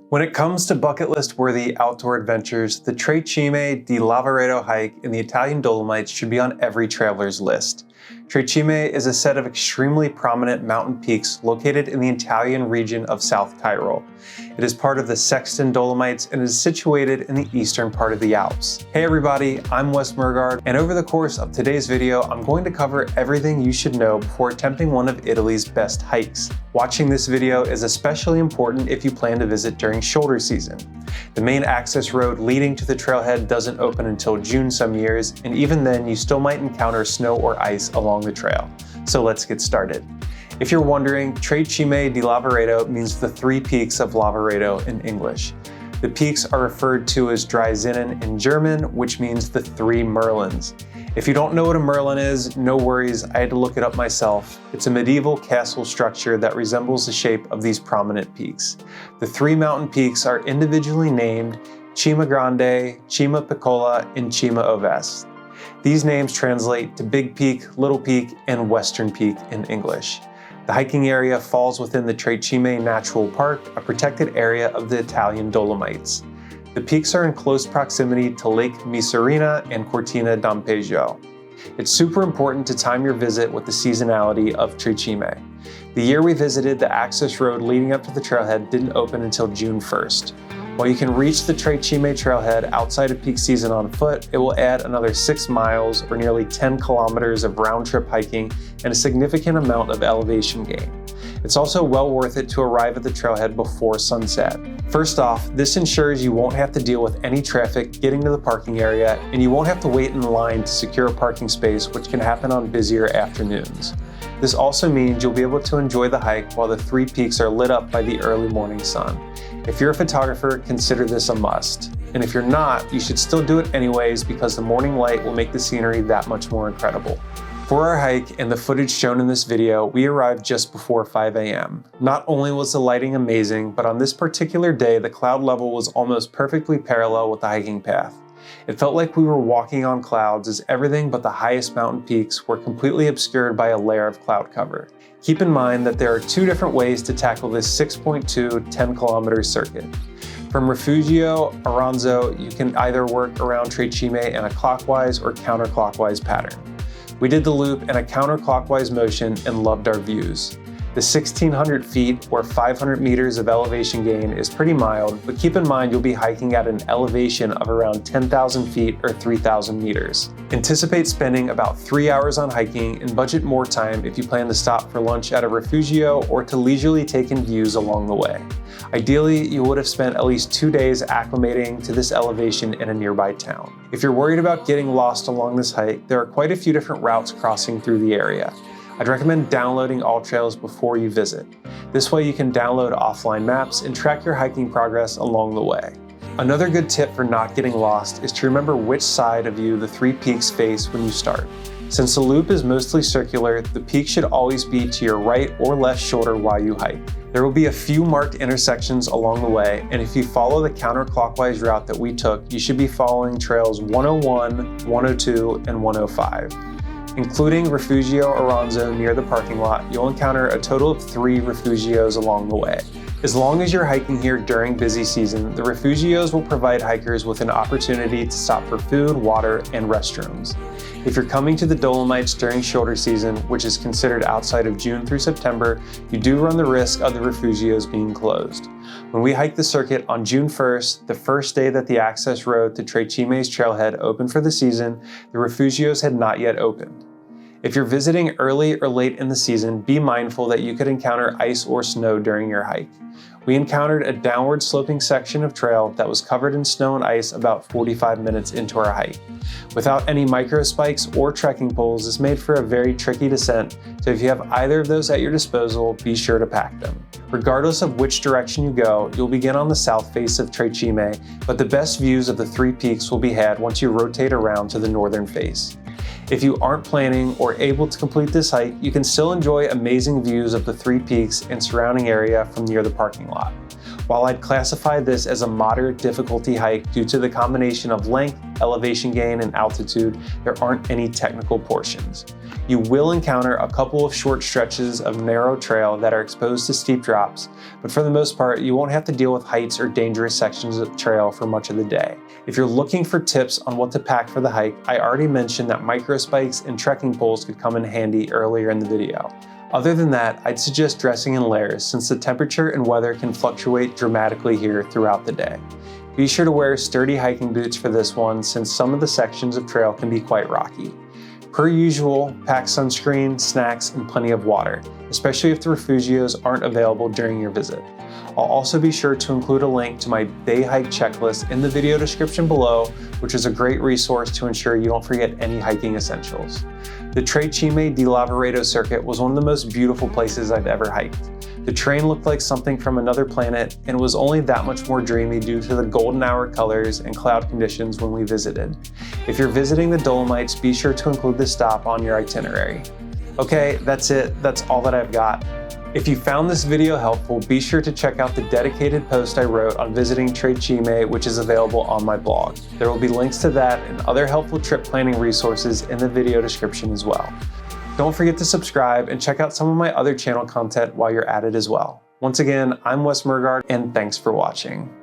When it comes to bucket list worthy outdoor adventures, the Tre Cime di Lavaredo hike in the Italian Dolomites should be on every traveler's list. Tre Cime is a set of extremely prominent mountain peaks located in the Italian region of South Tyrol. It is part of the Seceda Dolomites and is situated in the eastern part of the Alps. Hey everybody, I'm Wes Murgard, and over the course of today's video, I'm going to cover everything you should know before attempting one of Italy's best hikes. Watching this video is especially important if you plan to visit during shoulder season. The main access road leading to the trailhead doesn't open until June some years, and even then you still might encounter snow or ice along the trail. So let's get started. If you're wondering, Tre Cime di Lavaredo means the three peaks of Lavaredo in English. The peaks are referred to as Tre Zinnen in German, which means the three Merlins. If you don't know what a Merlin is, no worries, I had to look it up myself. It's a medieval castle structure that resembles the shape of these prominent peaks. The three mountain peaks are individually named Cima Grande, Cima Piccola, and Cima Ovest. These names translate to Big Peak, Little Peak, and Western Peak in English. The hiking area falls within the Tre Cime Natural Park, a protected area of the Italian Dolomites. The peaks are in close proximity to Lake Misurina and Cortina d'Ampezzo. It's super important to time your visit with the seasonality of Tre Cime. The year we visited, the access road leading up to the trailhead didn't open until June 1st. While you can reach the Tre Cime trailhead outside of peak season on foot, it will add another 6 miles or nearly 10 kilometers of round-trip hiking and a significant amount of elevation gain. It's also well worth it to arrive at the trailhead before sunset. First off, this ensures you won't have to deal with any traffic getting to the parking area, and you won't have to wait in line to secure a parking space, which can happen on busier afternoons. This also means you'll be able to enjoy the hike while the three peaks are lit up by the early morning sun. If you're a photographer, consider this a must. And if you're not, you should still do it anyways because the morning light will make the scenery that much more incredible. For our hike and the footage shown in this video, we arrived just before 5 a.m. Not only was the lighting amazing, but on this particular day, the cloud level was almost perfectly parallel with the hiking path. It felt like we were walking on clouds as everything but the highest mountain peaks were completely obscured by a layer of cloud cover. Keep in mind that there are two different ways to tackle this 6.2 10-kilometer circuit. From Refugio Aranzo, you can either work around Tre Cime in a clockwise or counterclockwise pattern. We did the loop in a counterclockwise motion and loved our views. The 1,600 feet or 500 meters of elevation gain is pretty mild, but keep in mind you'll be hiking at an elevation of around 10,000 feet or 3,000 meters. Anticipate spending about 3 hours on hiking and budget more time if you plan to stop for lunch at a Refugio or to leisurely take in views along the way. Ideally, you would have spent at least 2 days acclimating to this elevation in a nearby town. If you're worried about getting lost along this hike, there are quite a few different routes crossing through the area. I'd recommend downloading all trails before you visit. This way you can download offline maps and track your hiking progress along the way. Another good tip for not getting lost is to remember which side of you the three peaks face when you start. Since the loop is mostly circular, the peak should always be to your right or left shoulder while you hike. There will be a few marked intersections along the way, and if you follow the counterclockwise route that we took, you should be following trails 101, 102, and 105. Including Refugio Aranzo near the parking lot, you'll encounter a total of 3 Refugios along the way. As long as you're hiking here during busy season, the Refugios will provide hikers with an opportunity to stop for food, water, and restrooms. If you're coming to the Dolomites during shoulder season, which is considered outside of June through September, you do run the risk of the Refugios being closed. When we hiked the circuit on June 1st, the first day that the access road to Tre Cime's trailhead opened for the season, the Refugios had not yet opened. If you're visiting early or late in the season, be mindful that you could encounter ice or snow during your hike. We encountered a downward sloping section of trail that was covered in snow and ice about 45 minutes into our hike. Without any micro spikes or trekking poles, this made for a very tricky descent, so if you have either of those at your disposal, be sure to pack them. Regardless of which direction you go, you'll begin on the south face of Tre Cime, but the best views of the three peaks will be had once you rotate around to the northern face. If you aren't planning or able to complete this hike, you can still enjoy amazing views of the three peaks and surrounding area from near the parking lot. While I'd classify this as a moderate difficulty hike due to the combination of length, elevation gain, and altitude, there aren't any technical portions. You will encounter a couple of short stretches of narrow trail that are exposed to steep drops, but for the most part, you won't have to deal with heights or dangerous sections of trail for much of the day. If you're looking for tips on what to pack for the hike, I already mentioned that micro spikes and trekking poles could come in handy earlier in the video. Other than that, I'd suggest dressing in layers since the temperature and weather can fluctuate dramatically here throughout the day. Be sure to wear sturdy hiking boots for this one since some of the sections of trail can be quite rocky. Per usual, pack sunscreen, snacks, and plenty of water, especially if the refugios aren't available during your visit. I'll also be sure to include a link to my day hike checklist in the video description below, which is a great resource to ensure you don't forget any hiking essentials. The Tre Cime di Lavaredo circuit was one of the most beautiful places I've ever hiked. The terrain looked like something from another planet, and it was only that much more dreamy due to the golden hour colors and cloud conditions when we visited. If you're visiting the Dolomites, be sure to include this stop on your itinerary. Okay, that's it. That's all that I've got. If you found this video helpful, be sure to check out the dedicated post I wrote on visiting Tre Cime, which is available on my blog. There will be links to that and other helpful trip planning resources in the video description as well. Don't forget to subscribe and check out some of my other channel content while you're at it as well. Once again, I'm Wes Murgard, and thanks for watching.